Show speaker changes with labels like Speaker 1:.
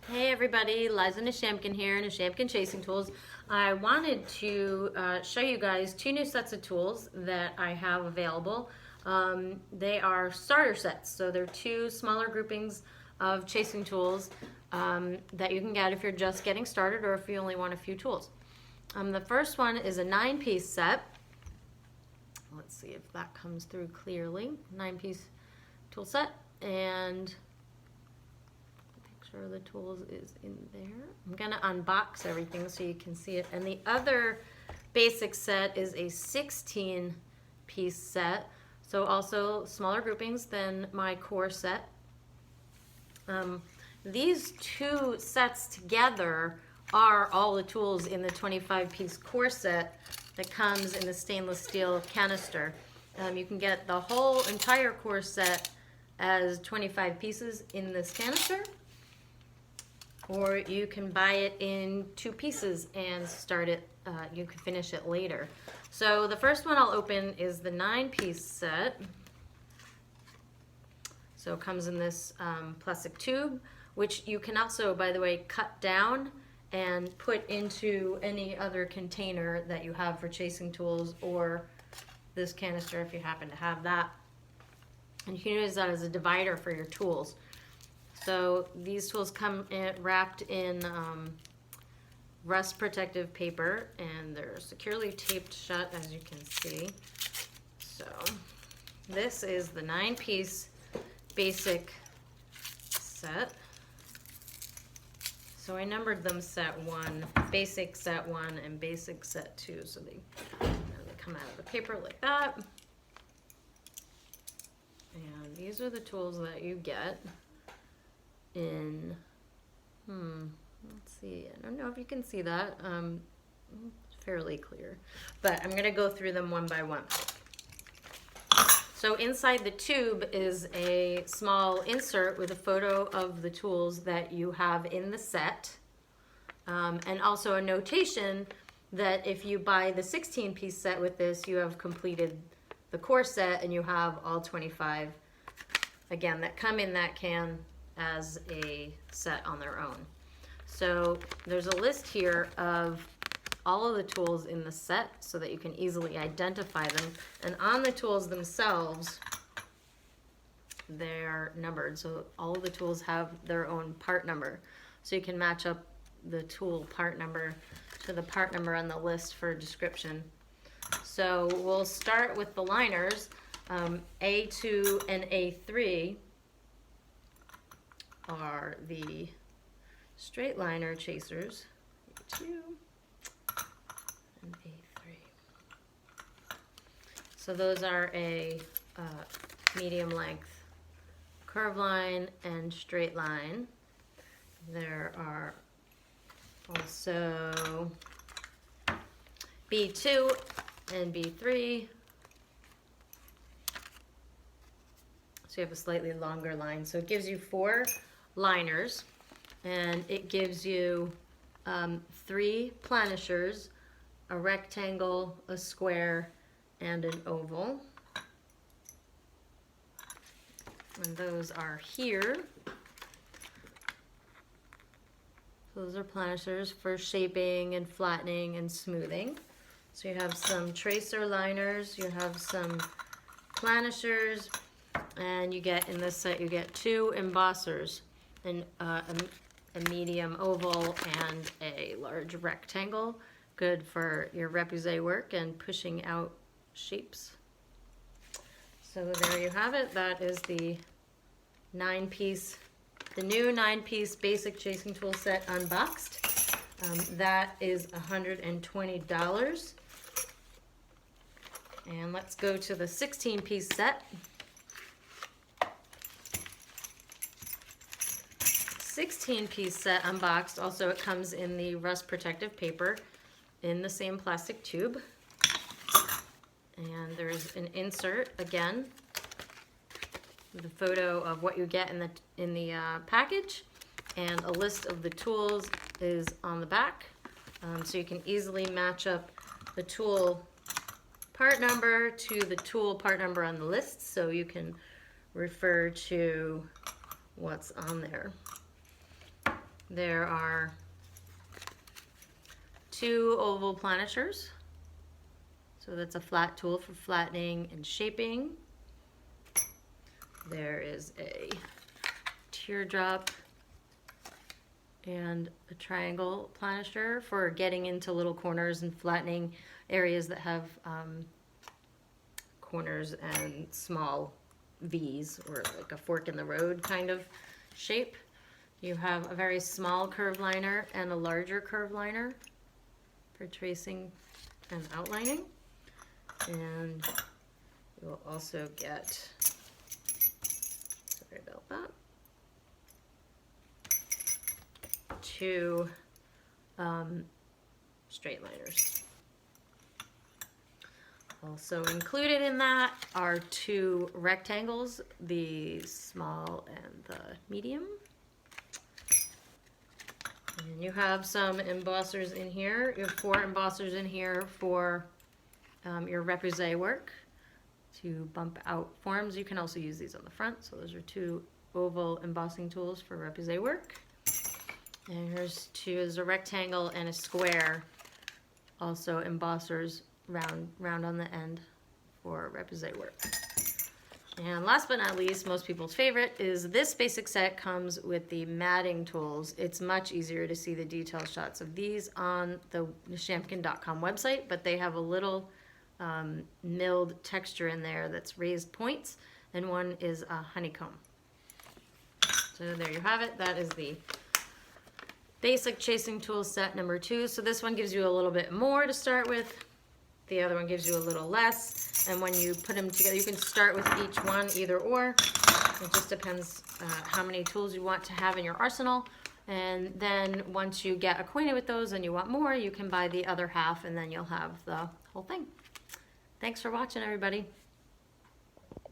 Speaker 1: Hey everybody, Liza Nishamkin here, Nishamkin Chasing Tools. I wanted to show you guys two new sets of tools that I have available. They are starter sets, so they're two smaller groupings of chasing tools that you can get if you're just getting started or if you only want a few tools. The first one is a 9-piece set. Let's see if that comes through clearly. 9-piece tool set, and of the tools is in there. I'm gonna unbox everything so you can see it. And the other basic set is a 16-piece set, so also smaller groupings than my core set. These two sets together are all the tools in the 25-piece core set that comes in the stainless steel canister. You can get the whole entire core set as 25 pieces in this canister, or you can buy it in 2 pieces and start it, you can finish it later. So the first one I'll open is the 9-piece set. So it comes in this plastic tube, which you can also, by the way, cut down and put into any other container that you have for chasing tools, or this canister if you happen to have that. And you can use that as a divider for your tools. So these tools come wrapped in rust protective paper, and they're securely taped shut, as you can see. So this is the 9-piece basic set. So I numbered them set 1, basic set 1, and basic set 2. So they come out of the paper like that. And these are the tools that you get in, let's see, I don't know if you can see that, it's fairly clear, but I'm gonna go through them one by one. So inside the tube is a small insert with a photo of the tools that you have in the set, and also a notation that if you buy the 16-piece set with this, you have completed the core set and you have all 25, again, that come in that can as a set on their own. So there's a list here of all of the tools in the set so that you can easily identify them. And on the tools themselves, they're numbered. So all of the tools have their own part number. So you can match up the tool part number to the part number on the list for description. So we'll start with the liners. A2 and A3 are the straight liner chasers, A2 and A3. So those are a medium length curve line and straight line. There are also B2 and B3. So you have a slightly longer line. So it gives you 4 liners, and it gives you 3 planishers, a rectangle, a square, and an oval. And those are here. So those are planishers for shaping and flattening and smoothing. So you have some tracer liners, you have some planishers, and you get, in this set, you get 2 embossers, and a medium oval and a large rectangle, good for your repoussé work and pushing out shapes. So there you have it. That is the 9-piece, the new 9-piece basic chasing tool set unboxed. That is $120. And let's go to the 16-piece set. 16-piece set unboxed. Also, it comes in the rust protective paper in the same plastic tube. And there's an insert again with a photo of what you get in the package, and a list of the tools is on the back, so you can easily match up the tool part number to the tool part number on the list, so you can refer to what's on there. There are 2 oval planishers. So that's a flat tool for flattening and shaping. There is a teardrop and a triangle planisher for getting into little corners and flattening areas that have corners and small V's, or like a fork in the road kind of shape. You have a very small curve liner and a larger curve liner for tracing and outlining. And you'll also get, sorry about that, 2 straight liners. Also included in that are 2 rectangles, the small and the medium. And you have some embossers in here. You have 4 embossers in here for your repoussé work to bump out forms. You can also use these on the front. So those are 2 oval embossing tools for repoussé work. And here's 2 is a rectangle and a square, also embossers round on the end for repoussé work. And last but not least, most people's favorite, is this basic set comes with the matting tools. It's much easier to see the detail shots of these on the Nishampkin.com website, but they have a little milled texture in there that's raised points, and one is a honeycomb. So there you have it. That is the basic chasing tool set number 2. So this one gives you a little bit more to start with. The other one gives you a little less. And when you put them together, you can start with each one, either or. It just depends how many tools you want to have in your arsenal. And then once you get acquainted with those and you want more, you can buy the other half, and then you'll have the whole thing. Thanks for watching, everybody.